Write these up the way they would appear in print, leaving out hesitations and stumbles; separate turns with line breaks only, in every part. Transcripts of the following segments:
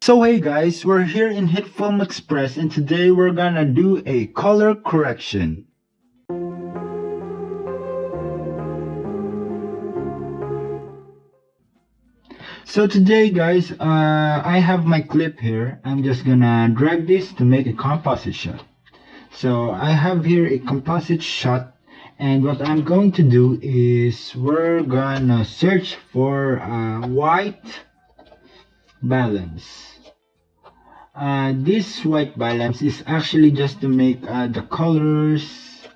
So hey guys, we're here in Hitfilm Express and today we're gonna do a color correction. So today guys, I have my clip here. I'm just gonna drag this to make a composite shot. So I have here a composite shot, and what I'm going to do is we're gonna search for white balance. This white balance is actually just to make the colors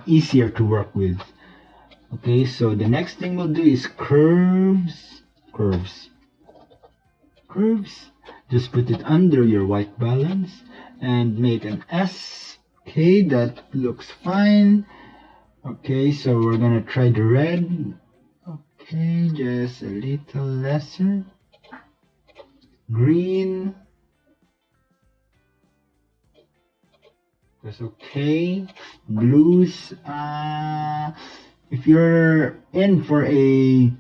easier to work with. Okay, so the next thing we'll do is curves. Just put it under your white balance and make an S. Okay, that looks fine. Okay, so we're gonna try the red. Okay, just a little lesser. Green. That's okay. Blues. If you're in for a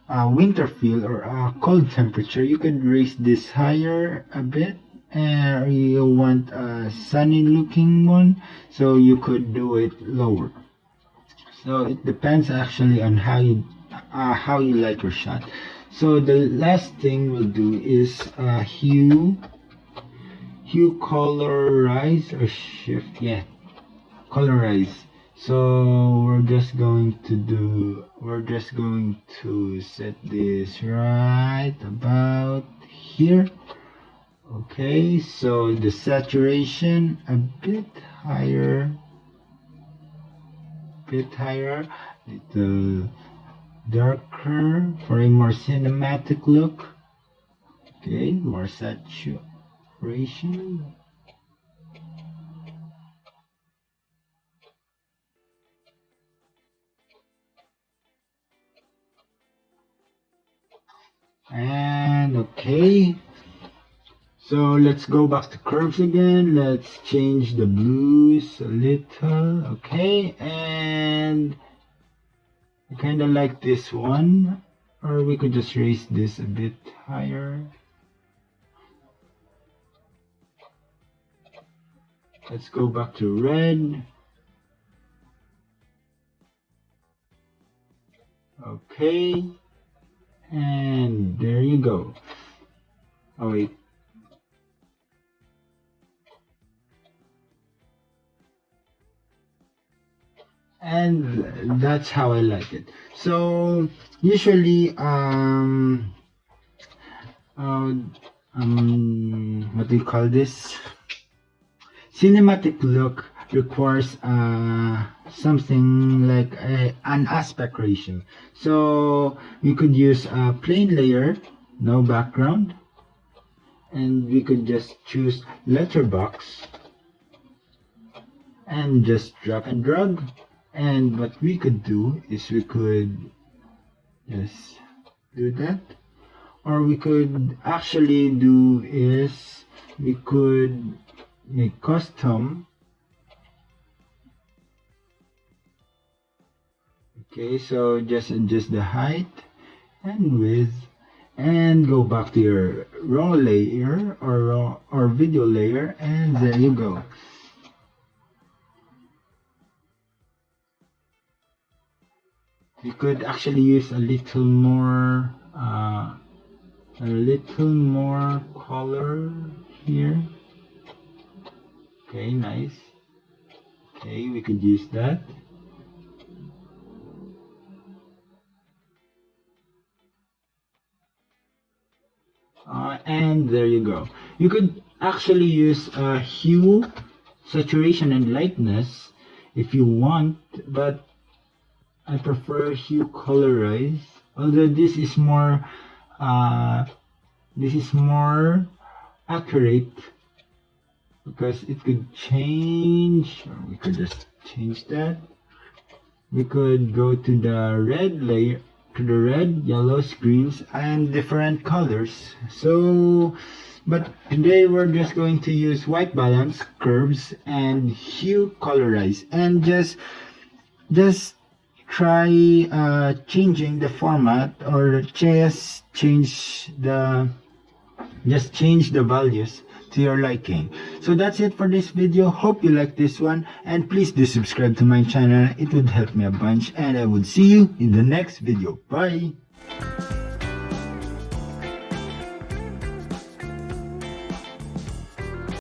winter feel or a cold temperature, you could raise this higher a bit. And you want a sunny looking one, so you could do it lower. So it depends actually on how you like your shot. So the last thing we'll do is hue colorize or shift, yeah, colorize. So we're just going to set this right about here. Okay, so the saturation a bit higher, little darker for a more cinematic look. Okay, more saturation. And okay, so let's go back to curves again. Let's change the blues a little. Okay, and I kind of like this one, or we could just raise this a bit higher. Let's go back to red. Okay, and there you go. Oh wait. And that's how I like it. So usually what do you call this? Cinematic look requires something like an aspect ratio. So we could use a plain layer, no background, and we could just choose letterbox and just drag and drag. And what we could do is we could just do that, or we could actually do is we could make custom. Okay, so just adjust the height and width and go back to your raw layer or video layer, and there you go. You could actually use a little more color here. Okay, nice. Okay, we could use that. And there you go. You could actually use hue, saturation, and lightness if you want, but I prefer hue colorize. Although this is more accurate because it could change. Or we could just change that. We could go to the red layer, to the red, yellows, greens, and different colors. So, but today we're just going to use white balance, curves, and hue colorize, and just try changing the format, or just change the Just change the values to your liking. So that's it for this video. Hope you like this one, and please do subscribe to my channel. It would help me a bunch, and I would see you in the next video. Bye.